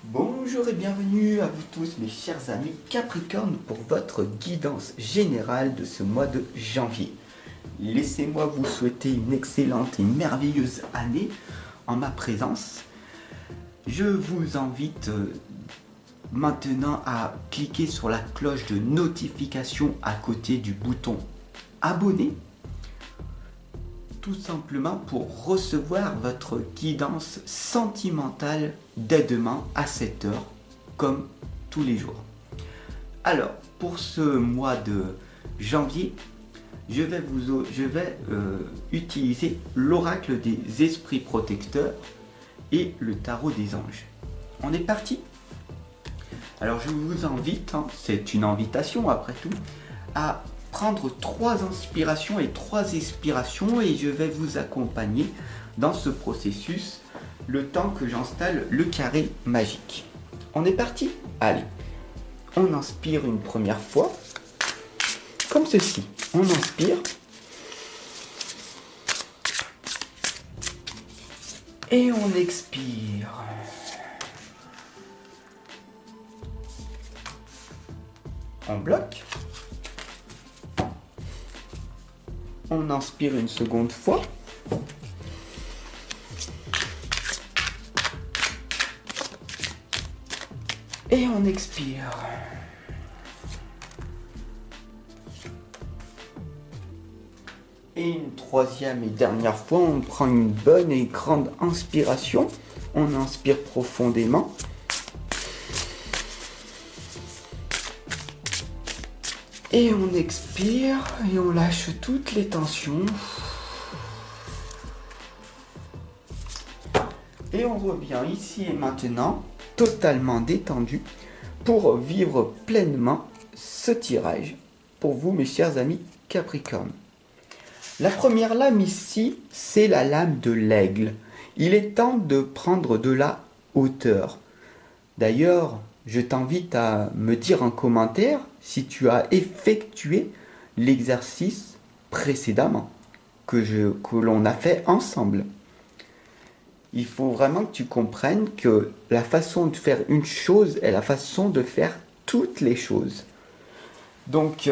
Bonjour et bienvenue à vous tous mes chers amis Capricorne pour votre guidance générale de ce mois de janvier. Laissez-moi vous souhaiter une excellente et merveilleuse année en ma présence. Je vous invite maintenant à cliquer sur la cloche de notification à côté du bouton abonner, tout simplement pour recevoir votre guidance sentimentale dès demain à 7 heures, comme tous les jours. Alors, pour ce mois de janvier, je vais utiliser l'oracle des esprits protecteurs et le tarot des anges. On est parti? Alors, je vous invite, c'est une invitation après tout, à prendre 3 inspirations et 3 expirations et je vais vous accompagner dans ce processus le temps que j'installe le carré magique. On est parti? Allez, on inspire une première fois, comme ceci. On inspire et on expire. On bloque. On inspire une seconde fois. Et on expire. Et une troisième et dernière fois, on prend une bonne et grande inspiration. On inspire profondément. Et on expire et on lâche toutes les tensions. Et on revient ici et maintenant, totalement détendu, pour vivre pleinement ce tirage. Pour vous, mes chers amis Capricorne. La première lame ici, c'est la lame de l'aigle. Il est temps de prendre de la hauteur. D'ailleurs, je t'invite à me dire en commentaire si tu as effectué l'exercice précédemment que l'on a fait ensemble. Il faut vraiment que tu comprennes que la façon de faire une chose est la façon de faire toutes les choses. Donc,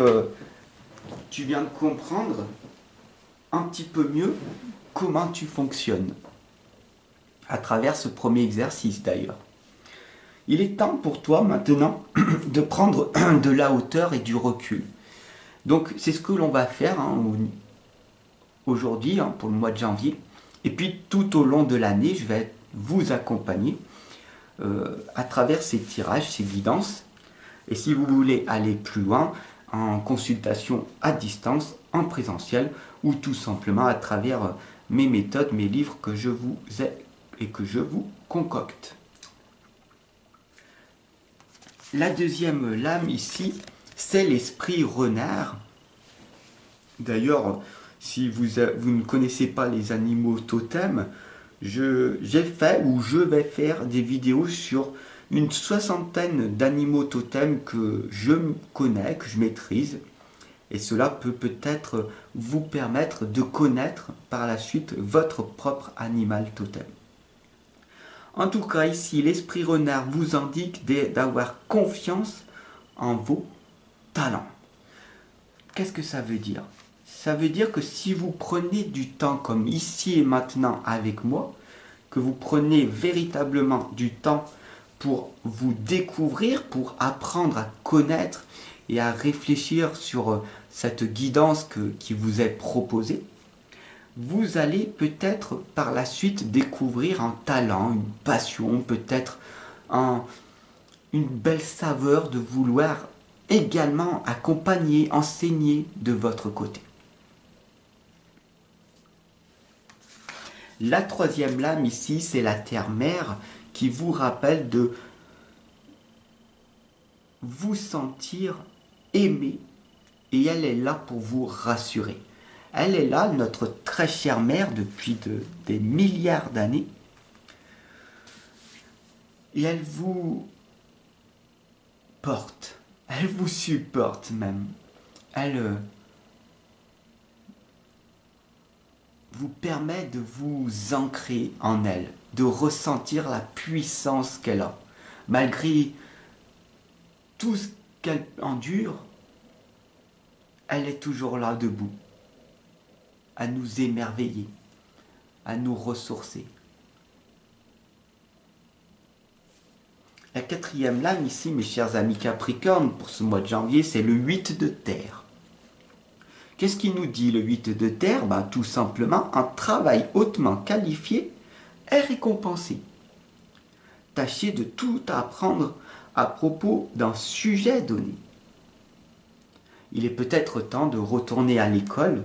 tu viens de comprendre un petit peu mieux comment tu fonctionnes à travers ce premier exercice d'ailleurs. Il est temps pour toi maintenant de prendre de la hauteur et du recul. Donc c'est ce que l'on va faire aujourd'hui pour le mois de janvier. Et puis tout au long de l'année, je vais vous accompagner à travers ces tirages, ces guidances. Et si vous voulez aller plus loin, en consultation à distance, en présentiel, ou tout simplement à travers mes méthodes, mes livres que je vous ai et que je vous concocte. La deuxième lame ici, c'est l'esprit renard. D'ailleurs, si vous ne connaissez pas les animaux totems, j'ai fait ou je vais faire des vidéos sur une 60aine d'animaux totems que je connais, que je maîtrise. Et cela peut peut-être vous permettre de connaître par la suite votre propre animal totem. En tout cas, ici, l'esprit renard vous indique d'avoir confiance en vos talents. Qu'est-ce que ça veut dire? Ça veut dire que si vous prenez du temps comme ici et maintenant avec moi, que vous prenez véritablement du temps pour vous découvrir, pour apprendre à connaître et à réfléchir sur cette guidance qui vous est proposée, vous allez peut-être par la suite découvrir un talent, une passion, peut-être une belle saveur de vouloir également accompagner, enseigner de votre côté. La troisième lame ici, c'est la terre-mère qui vous rappelle de vous sentir aimé et elle est là pour vous rassurer. Elle est là, notre très chère mère, depuis des milliards d'années. Et elle vous porte, elle vous supporte même. Elle vous permet de vous ancrer en elle, de ressentir la puissance qu'elle a. Malgré tout ce qu'elle endure, elle est toujours là debout, à nous émerveiller, à nous ressourcer. La quatrième lame ici, mes chers amis Capricorne, pour ce mois de janvier, c'est le 8 de terre. Qu'est-ce qu'il nous dit le 8 de terre? Tout simplement, un travail hautement qualifié est récompensé. Tâchez de tout apprendre à propos d'un sujet donné. Il est peut-être temps de retourner à l'école,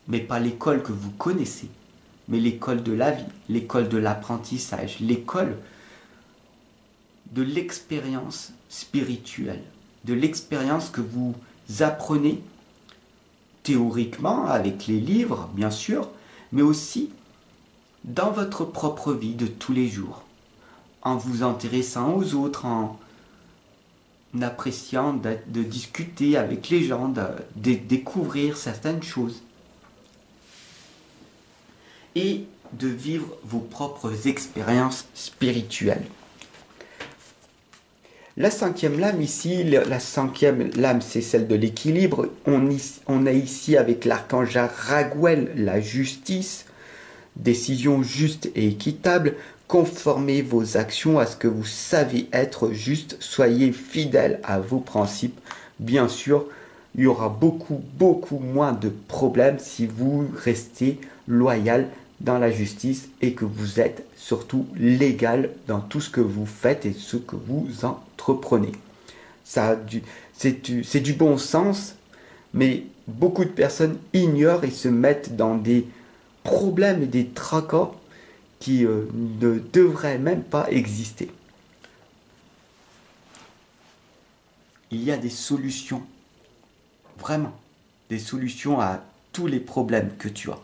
mais pas l'école que vous connaissez, mais l'école de la vie, l'école de l'apprentissage, l'école de l'expérience spirituelle, de l'expérience que vous apprenez théoriquement avec les livres, bien sûr, mais aussi dans votre propre vie de tous les jours, en vous intéressant aux autres, en appréciant de discuter avec les gens, de découvrir certaines choses et de vivre vos propres expériences spirituelles. La cinquième lame ici, la cinquième lame, c'est celle de l'équilibre. On est ici avec l'archange Raguel, la justice, décision juste et équitable. Conformez vos actions à ce que vous savez être juste. Soyez fidèles à vos principes. Bien sûr, il y aura beaucoup moins de problèmes si vous restez loyal dans la justice et que vous êtes surtout légal dans tout ce que vous faites et ce que vous entreprenez. C'est du bon sens, mais beaucoup de personnes ignorent et se mettent dans des problèmes et des tracas qui ne devraient même pas exister. Il y a des solutions, vraiment, des solutions à tous les problèmes que tu as.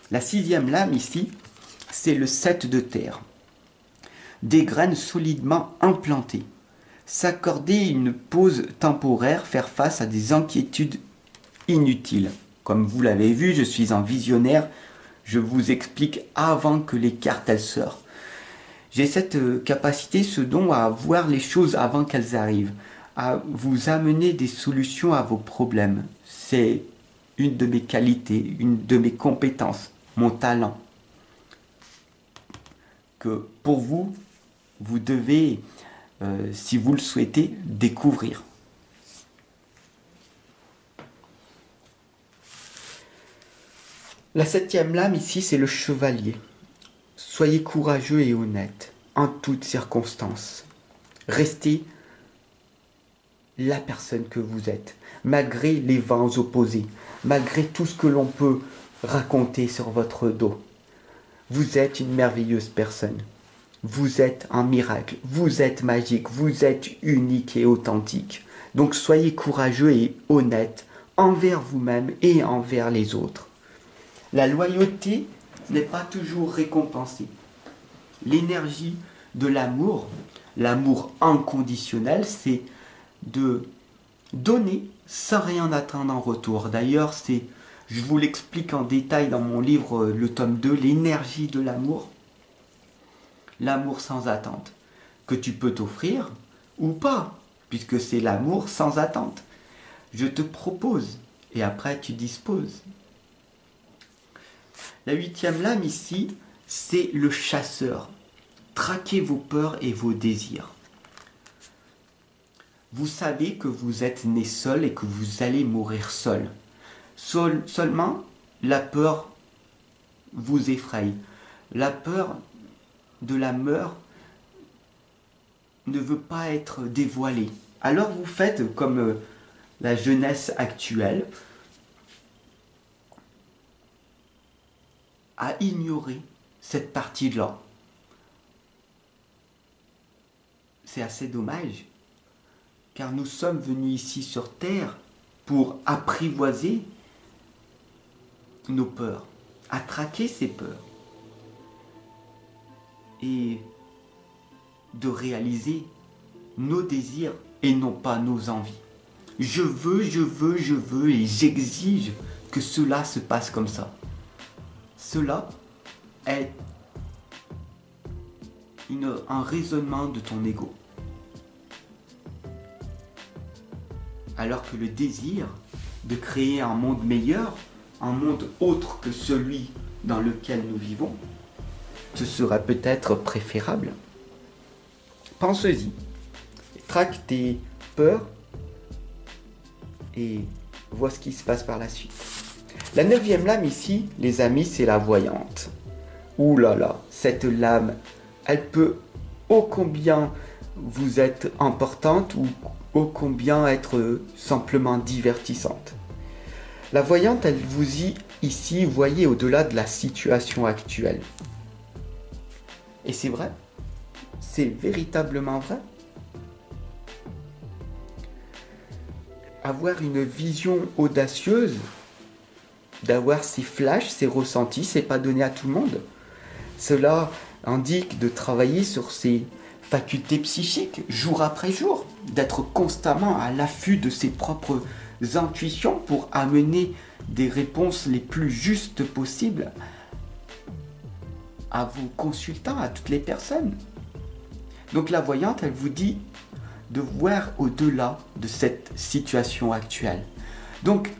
La sixième lame ici, c'est le 7 de terre. Des graines solidement implantées. S'accorder une pause temporaire, faire face à des inquiétudes inutiles. Comme vous l'avez vu, je suis un visionnaire. Je vous explique avant que les cartes elles sortent. J'ai cette capacité, ce don à voir les choses avant qu'elles arrivent, à vous amener des solutions à vos problèmes. C'est une de mes qualités, une de mes compétences, mon talent. Que pour vous, vous devez, si vous le souhaitez, découvrir. La septième lame ici, c'est le chevalier. Soyez courageux et honnête en toutes circonstances. Restez la personne que vous êtes, malgré les vents opposés, malgré tout ce que l'on peut raconter sur votre dos. Vous êtes une merveilleuse personne. Vous êtes un miracle. Vous êtes magique. Vous êtes unique et authentique. Donc soyez courageux et honnête envers vous-même et envers les autres. La loyauté n'est pas toujours récompensée. L'énergie de l'amour, l'amour inconditionnel, c'est de donner sans rien attendre en retour. D'ailleurs, je vous l'explique en détail dans mon livre, le tome 2, l'énergie de l'amour. L'amour sans attente, que tu peux t'offrir ou pas, puisque c'est l'amour sans attente. Je te propose et après tu disposes. La huitième lame ici, c'est le chasseur. Traquez vos peurs et vos désirs. Vous savez que vous êtes né seul et que vous allez mourir seul. Seulement, la peur vous effraie. La peur de la mort ne veut pas être dévoilée. Alors vous faites comme la jeunesse actuelle, à ignorer cette partie-là. C'est assez dommage, car nous sommes venus ici sur Terre pour apprivoiser nos peurs, à traquer ces peurs et de réaliser nos désirs et non pas nos envies. Je veux et j'exige que cela se passe comme ça. Cela est un raisonnement de ton ego. Alors que le désir de créer un monde meilleur, un monde autre que celui dans lequel nous vivons, te sera peut-être préférable. Pense-y, traque tes peurs et vois ce qui se passe par la suite. La 9e lame ici, les amis, c'est la voyante. Ouh là là, cette lame, elle peut ô combien vous être importante ou ô combien être simplement divertissante. La voyante, elle vous dit ici, voyez au-delà de la situation actuelle. Et c'est vrai, c'est véritablement vrai. Avoir une vision audacieuse, d'avoir ces flashs, ces ressentis, c'est pas donné à tout le monde. Cela indique de travailler sur ses facultés psychiques jour après jour, d'être constamment à l'affût de ses propres intuitions pour amener des réponses les plus justes possibles à vos consultants, à toutes les personnes. Donc la voyante, elle vous dit de voir au-delà de cette situation actuelle. Donc,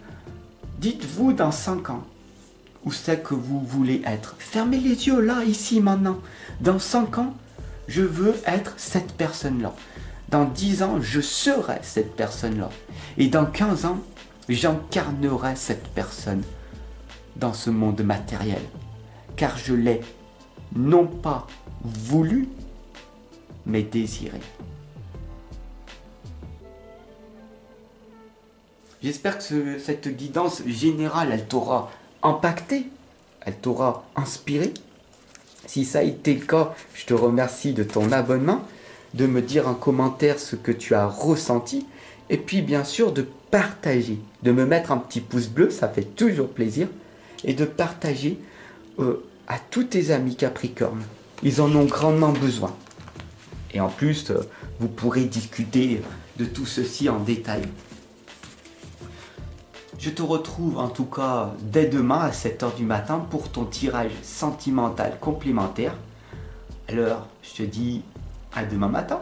dites-vous dans 5 ans, où c'est que vous voulez être. Fermez les yeux là, ici, maintenant. Dans 5 ans, je veux être cette personne-là. Dans 10 ans, je serai cette personne-là. Et dans 15 ans, j'incarnerai cette personne dans ce monde matériel. Car je l'ai non pas voulu, mais désiré. J'espère que cette guidance générale, elle t'aura impacté, elle t'aura inspiré. Si ça a été le cas, je te remercie de ton abonnement, de me dire en commentaire ce que tu as ressenti, et puis bien sûr de partager, de me mettre un petit pouce bleu, ça fait toujours plaisir, et de partager à tous tes amis Capricorne. Ils en ont grandement besoin. Et en plus, vous pourrez discuter de tout ceci en détail. Je te retrouve en tout cas dès demain à 7 h du matin pour ton tirage sentimental complémentaire. Alors, je te dis à demain matin.